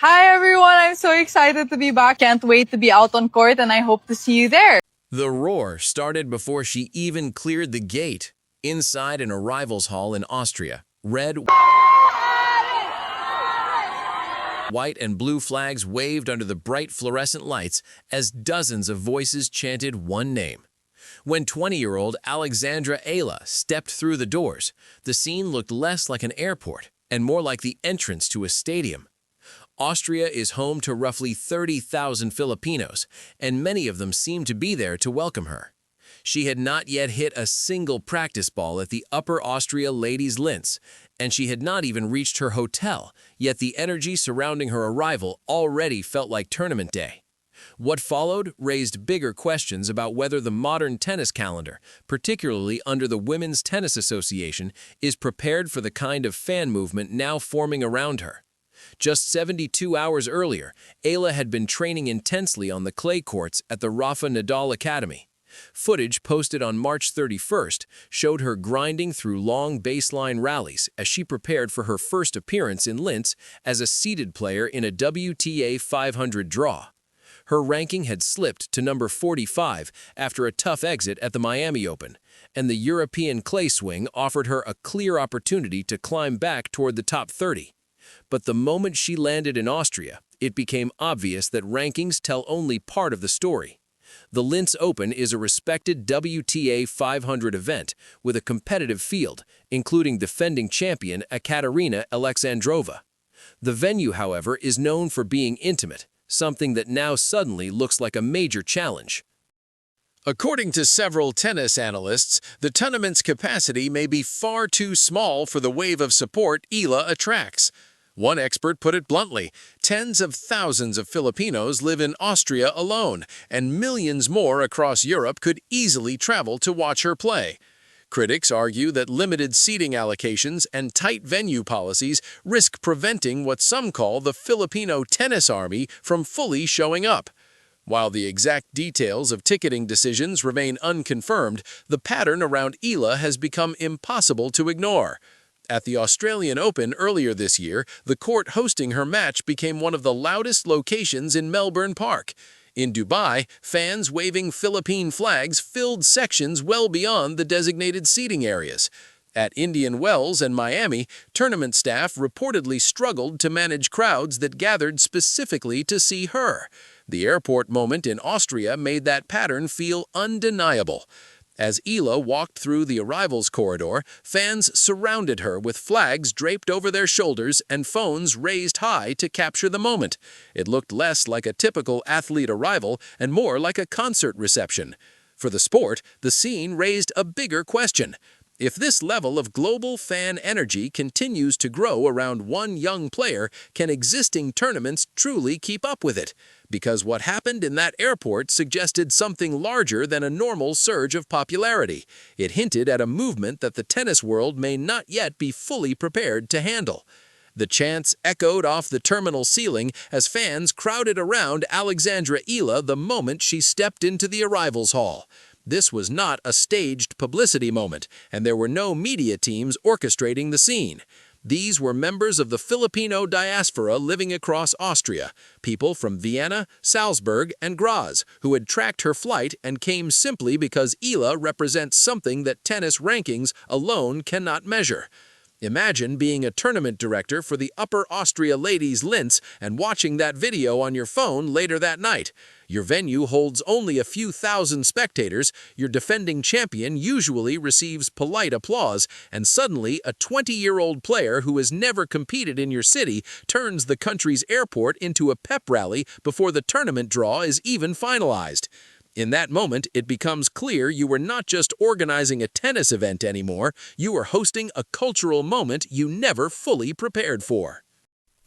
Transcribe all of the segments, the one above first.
Hi everyone, I'm so excited to be back. Can't wait to be out on court and I hope to see you there. The roar started before she even cleared the gate. Inside an arrivals hall in Austria, red, white, and blue flags waved under the bright fluorescent lights as dozens of voices chanted one name. When 20-year-old Alexandra Eala stepped through the doors, the scene looked less like an airport and more like the entrance to a stadium. Austria is home to roughly 30,000 Filipinos, and many of them seemed to be there to welcome her. She had not yet hit a single practice ball at the Upper Austria Ladies' Linz, and she had not even reached her hotel, yet the energy surrounding her arrival already felt like tournament day. What followed raised bigger questions about whether the modern tennis calendar, particularly under the Women's Tennis Association, is prepared for the kind of fan movement now forming around her. Just 72 hours earlier, Eala had been training intensely on the clay courts at the Rafael Nadal Academy. Footage posted on March 31st showed her grinding through long baseline rallies as she prepared for her first appearance in Linz as a seeded player in a WTA 500 draw. Her ranking had slipped to number 45 after a tough exit at the Miami Open, and the European clay swing offered her a clear opportunity to climb back toward the top 30. But the moment she landed in Austria, it became obvious that rankings tell only part of the story. The Linz Open is a respected WTA 500 event with a competitive field, including defending champion Ekaterina Alexandrova. The venue, however, is known for being intimate, something that now suddenly looks like a major challenge. According to several tennis analysts, the tournament's capacity may be far too small for the wave of support Eala attracts. One expert put it bluntly, tens of thousands of Filipinos live in Austria alone, and millions more across Europe could easily travel to watch her play. Critics argue that limited seating allocations and tight venue policies risk preventing what some call the Filipino tennis army from fully showing up. While the exact details of ticketing decisions remain unconfirmed, the pattern around Eala has become impossible to ignore. At the Australian Open earlier this year, the court hosting her match became one of the loudest locations in Melbourne Park. In Dubai, fans waving Philippine flags filled sections well beyond the designated seating areas. At Indian Wells and Miami, tournament staff reportedly struggled to manage crowds that gathered specifically to see her. The airport moment in Austria made that pattern feel undeniable. As Eala walked through the arrivals corridor, fans surrounded her with flags draped over their shoulders and phones raised high to capture the moment. It looked less like a typical athlete arrival and more like a concert reception. For the sport, the scene raised a bigger question. If this level of global fan energy continues to grow around one young player, can existing tournaments truly keep up with it? Because what happened in that airport suggested something larger than a normal surge of popularity. It hinted at a movement that the tennis world may not yet be fully prepared to handle. The chants echoed off the terminal ceiling as fans crowded around Alexandra Eala the moment she stepped into the arrivals hall. This was not a staged publicity moment, and there were no media teams orchestrating the scene. These were members of the Filipino diaspora living across Austria, people from Vienna, Salzburg, and Graz, who had tracked her flight and came simply because Eala represents something that tennis rankings alone cannot measure. Imagine being a tournament director for the Upper Austria Ladies' Linz and watching that video on your phone later that night. Your venue holds only a few thousand spectators, your defending champion usually receives polite applause, and suddenly a 20-year-old player who has never competed in your city turns the country's airport into a pep rally before the tournament draw is even finalized. In that moment, it becomes clear you were not just organizing a tennis event anymore, you were hosting a cultural moment you never fully prepared for.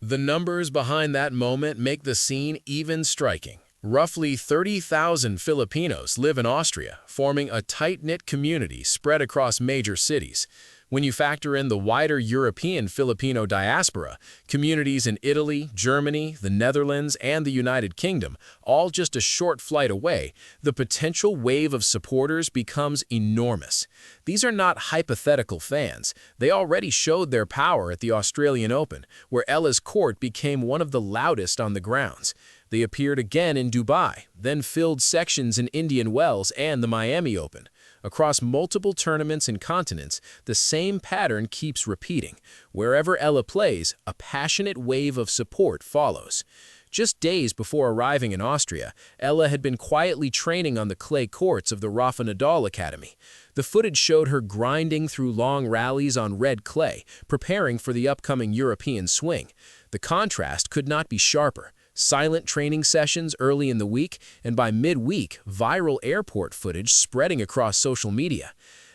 The numbers behind that moment make the scene even striking. Roughly 30,000 Filipinos live in Austria, forming a tight-knit community spread across major cities. When you factor in the wider European Filipino diaspora, communities in Italy, Germany, the Netherlands, and the United Kingdom, all just a short flight away, the potential wave of supporters becomes enormous. These are not hypothetical fans. They already showed their power at the Australian Open, where Eala's court became one of the loudest on the grounds. They appeared again in Dubai, then filled sections in Indian Wells and the Miami Open. Across multiple tournaments and continents, the same pattern keeps repeating. Wherever Eala plays, a passionate wave of support follows. Just days before arriving in Austria, Eala had been quietly training on the clay courts of the Rafael Nadal Academy. The footage showed her grinding through long rallies on red clay, preparing for the upcoming European swing. The contrast could not be sharper. Silent training sessions early in the week, and by midweek, viral airport footage spreading across social media.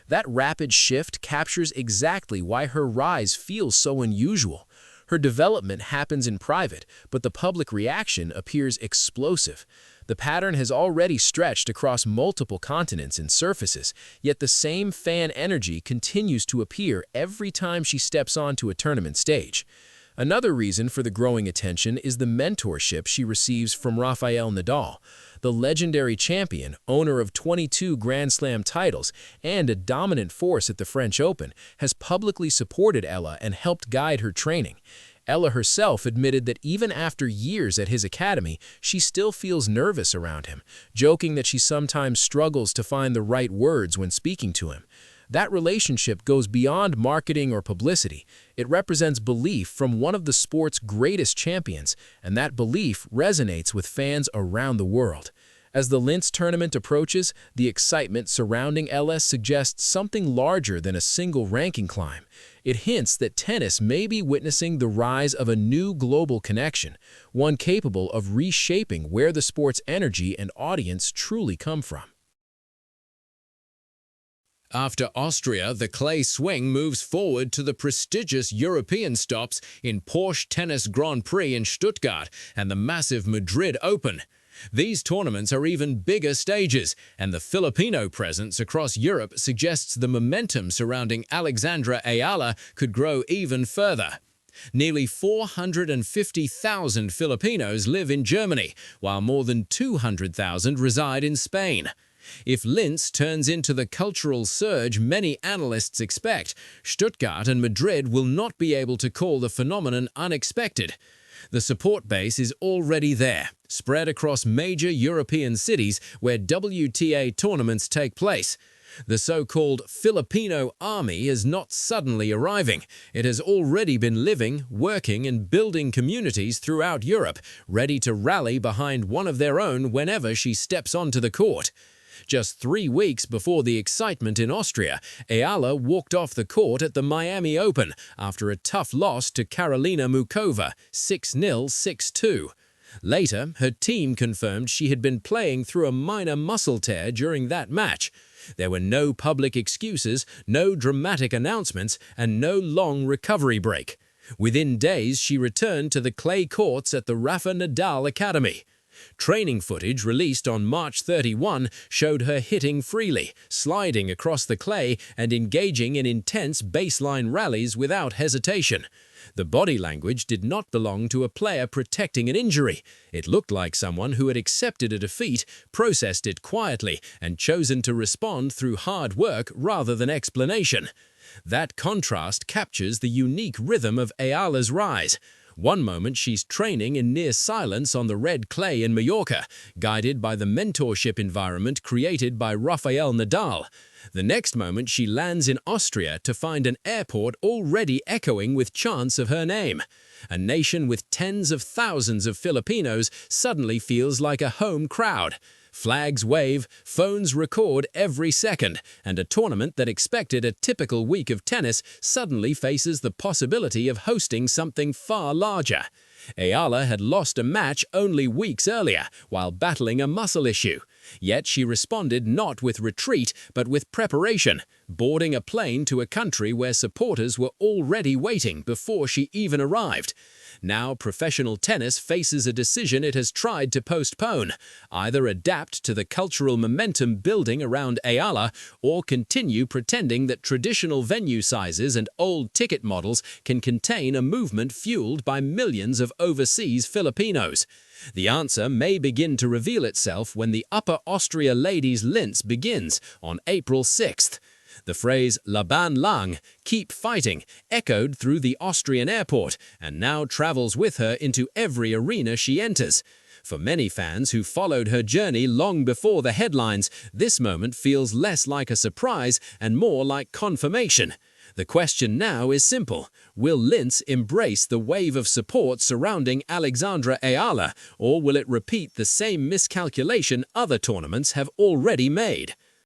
That rapid shift captures exactly why her rise feels so unusual. Her development happens in private, but the public reaction appears explosive. The pattern has already stretched across multiple continents and surfaces, yet the same fan energy continues to appear every time she steps onto a tournament stage. Another reason for the growing attention is the mentorship she receives from Rafael Nadal. The legendary champion, owner of 22 Grand Slam titles, and a dominant force at the French Open, has publicly supported Eala and helped guide her training. Eala herself admitted that even after years at his academy, she still feels nervous around him, joking that she sometimes struggles to find the right words when speaking to him. That relationship goes beyond marketing or publicity. It represents belief from one of the sport's greatest champions, and that belief resonates with fans around the world. As the Linz tournament approaches, the excitement surrounding Eala suggests something larger than a single ranking climb. It hints that tennis may be witnessing the rise of a new global connection, one capable of reshaping where the sport's energy and audience truly come from. After Austria, the clay swing moves forward to the prestigious European stops in Porsche Tennis Grand Prix in Stuttgart and the massive Madrid Open. These tournaments are even bigger stages, and the Filipino presence across Europe suggests the momentum surrounding Alexandra Eala could grow even further. Nearly 450,000 Filipinos live in Germany, while more than 200,000 reside in Spain. If Linz turns into the cultural surge many analysts expect, Stuttgart and Madrid will not be able to call the phenomenon unexpected. The support base is already there, spread across major European cities where WTA tournaments take place. The so-called Filipino army is not suddenly arriving. It has already been living, working, and building communities throughout Europe, ready to rally behind one of their own whenever she steps onto the court. Just 3 weeks before the excitement in Austria, Eala walked off the court at the Miami Open after a tough loss to Karolina Muchova, 6-0, 6-2. Later, her team confirmed she had been playing through a minor muscle tear during that match. There were no public excuses, no dramatic announcements, and no long recovery break. Within days, she returned to the clay courts at the Rafael Nadal Academy. Training footage released on March 31 showed her hitting freely, sliding across the clay, and engaging in intense baseline rallies without hesitation. The body language did not belong to a player protecting an injury. It looked like someone who had accepted a defeat, processed it quietly, and chosen to respond through hard work rather than explanation. That contrast captures the unique rhythm of Eala's rise. One moment she's training in near silence on the red clay in Mallorca, guided by the mentorship environment created by Rafael Nadal. The next moment she lands in Austria to find an airport already echoing with chants of her name. A nation with tens of thousands of Filipinos suddenly feels like a home crowd. Flags wave, phones record every second, and a tournament that expected a typical week of tennis suddenly faces the possibility of hosting something far larger. Eala had lost a match only weeks earlier while battling a muscle issue. Yet she responded not with retreat but with preparation, boarding a plane to a country where supporters were already waiting before she even arrived. Now professional tennis faces a decision it has tried to postpone: either adapt to the cultural momentum building around Eala or continue pretending that traditional venue sizes and old ticket models can contain a movement fueled by millions of overseas Filipinos. The answer may begin to reveal itself when the Upper Austria Ladies Linz begins on April 6th. The phrase "Laban lang," keep fighting, echoed through the Austrian airport and now travels with her into every arena she enters. For many fans who followed her journey long before the headlines, this moment feels less like a surprise and more like confirmation. The question now is simple: will Linz embrace the wave of support surrounding Alexandra Eala, or will it repeat the same miscalculation other tournaments have already made?